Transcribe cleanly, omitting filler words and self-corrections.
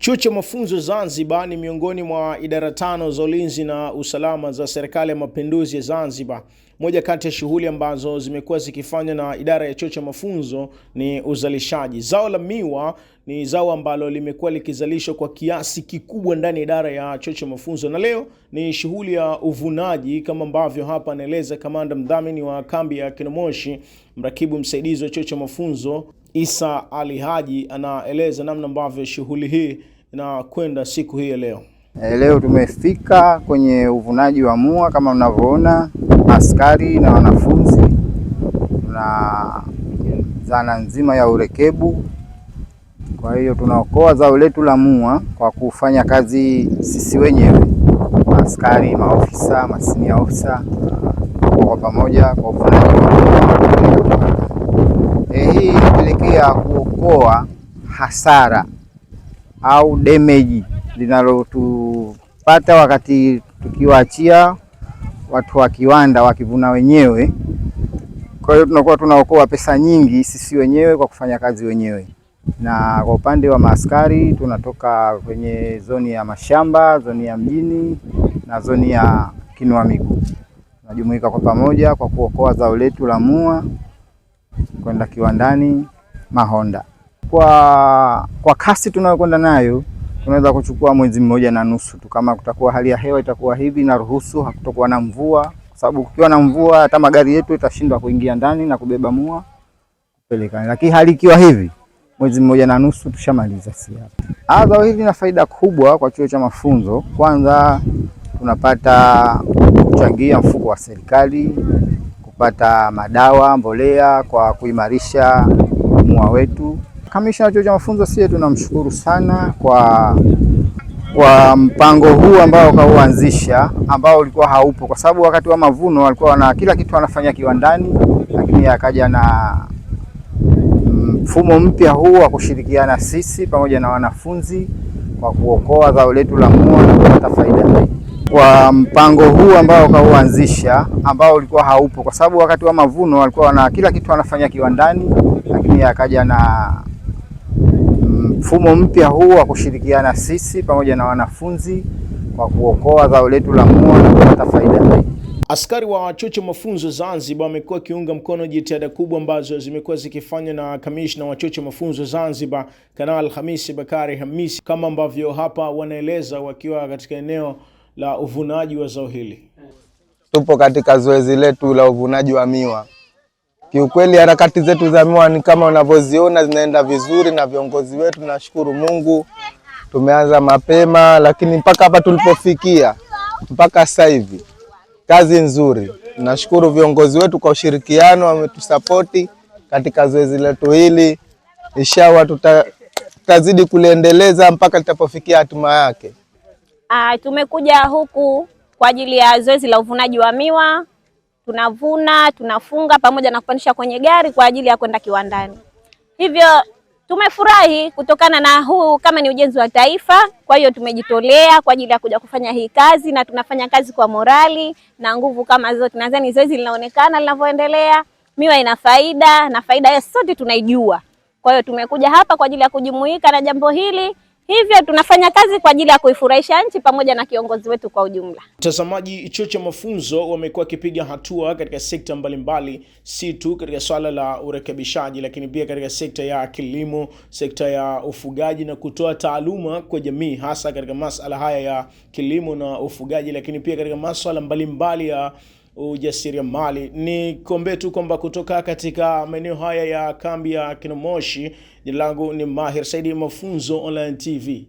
Chuo cha mafunzo Zanzibar ni miongoni mwa idara 5 za ulinzi na usalama za Serikali ya Mapinduzi ya Zanzibar. Moja kati ya shughuli ambazo zimekuwa zikifanywa na idara ya chuo cha mafunzo ni uzalishaji. Zao la miwa ni zao ambalo limekuwa likizalishwa kwa kiasi kikubwa ndani ya idara ya chuo cha mafunzo, na leo ni shughuli ya uvunaji kama ambavyo hapa anaeleza kamanda mdhamini wa kambi ya Kinomoshi, mrakibu msaidizi wa chuo cha mafunzo Isa Ali Haji, anaeleza namna ambavyo shughuli hii inakwenda siku hii ya leo. Leo tumefika kwenye uvunaji wa mua kama unavyoona, askari na wanafunzi na zana nzima ya urekebu. Kwa hiyo tunaokoa zao letu la mua kwa kufanya kazi sisi wenyewe, askari, maofisa, masenior officer, kwa pamoja kwa uvunaji wa mua. Hii inapelekea kuokoa hasara au damage linalotupata wakati tukiwaachia watu wa kiwanda wakivuna wenyewe. Kwa hiyo tunakuwa tunaokoa pesa nyingi sisi wenyewe kwa kufanya kazi wenyewe. Na kwa upande wa maaskari tunatoka kwenye zoni ya mashamba, zoni ya mjini na zoni ya Kinua Miguu. Tunajumuika kwa pamoja kwa kuokoa zao letu la mua kwenda kiwandani Mahonda. Kwa kasi tunayokwenda nayo tunaweza kuchukua mwezi 1.5 tu, kama kutakuwa hali ya hewa itakuwa hivi na ruhusu, hakutakuwa na mvua, kwa sababu kukiwa na mvua hata magari yetu itashindwa kuingia ndani na kubeba mua kupeleka. Lakini hali ikiwa hivi mwezi 1.5 tushamaliza hapa. Zao hili lina faida kubwa kwa chuo cha mafunzo. Kwanza tunapata kuchangia mfuko wa serikali, kupata madawa, mbolea kwa kuimarisha mua wetu. Kamishna wa chuo cha mafunzo sisi tunamshukuru sana kwa mpango huu ambao kauanzisha, ambao ulikuwa haupo, kwa sababu wakati wa mavuno walikuwa na kila kitu wanafanya kiwandani, lakini akaja na mfumo mpya huu wa kushirikiana sisi pamoja na wanafunzi kwa kuokoa zao letu la mua na kupata faida zaidi. Kwa mpango huu ambao kauanzisha, ambao ulikuwa haupo, kwa sababu wakati wa mavuno walikuwa na kila kitu wanafanya kiwandani, lakini akaja na mfumo mpya huu wa kushirikiana sisi pamoja na wanafunzi kwa kuokoa zao letu la mua na kupata faida zaidi. Askari wa chuo cha mafunzo Zanzibar wamekuwa kiunga mkono jitihada kubwa ambazo zimekuwa zikifanywa na kamishna wa chuo cha mafunzo Zanzibar, Kanali Hamisi Bakari Hamisi, kama ambavyo hapa wanaeleza wakiwa katika eneo la uvunaji wa zao hili. Tupo katika zoezi letu la uvunaji wa miwa. Kiukweli harakati zetu za miwa ni kama unavyoziona zinaenda vizuri, na viongozi wetu nashukuru Mungu tumeanza mapema, lakini mpaka hapa tulipofikia mpaka sasa hivi kazi nzuri. Nashukuru viongozi wetu kwa ushirikiano, wametusapoti katika zoezi letu hili. Inshallah tutazidi kuliendeleza mpaka litapofikia hatima yake. Tumekuja huku kwa ajili ya zoezi la uvunaji wa miwa. Tunavuna, tunafunga pamoja na kupandisha kwenye gari kwa ajili ya kwenda kiwandani. Hivyo tumefurahi kutokana na huu kama ni ujenzi wa taifa. Kwa hiyo tumejitolea kwa ajili ya kuja kufanya hii kazi, na tunafanya kazi kwa morali na nguvu kama zote. Nadhani zoezi linaonekana linavyoendelea. Miwa ina faida na faida ya sote tunaijua. Kwa hiyo tumekuja hapa kwa ajili ya kujumuika na jambo hili. Hivyo tunafanya kazi kwa ajili ya kuifurahisha nchi pamoja na kiongozi wetu kwa ujumla. Mtazamaji, chuo cha mafunzo wamekuwa kipiga hatua katika sekta mbalimbali, si tu katika swala la urekebishaji, lakini pia katika sekta ya kilimo, sekta ya ufugaji, na kutoa taaluma kwa jamii, hasa katika masuala haya ya kilimo na ufugaji, lakini pia katika masuala mbalimbali ya ujasiriamali. Ni kombe tu kwamba kutoka katika maeneo haya ya kambi ya Kinomoshi, jina langu ni Mahir Saidi, Mafunzo Online TV.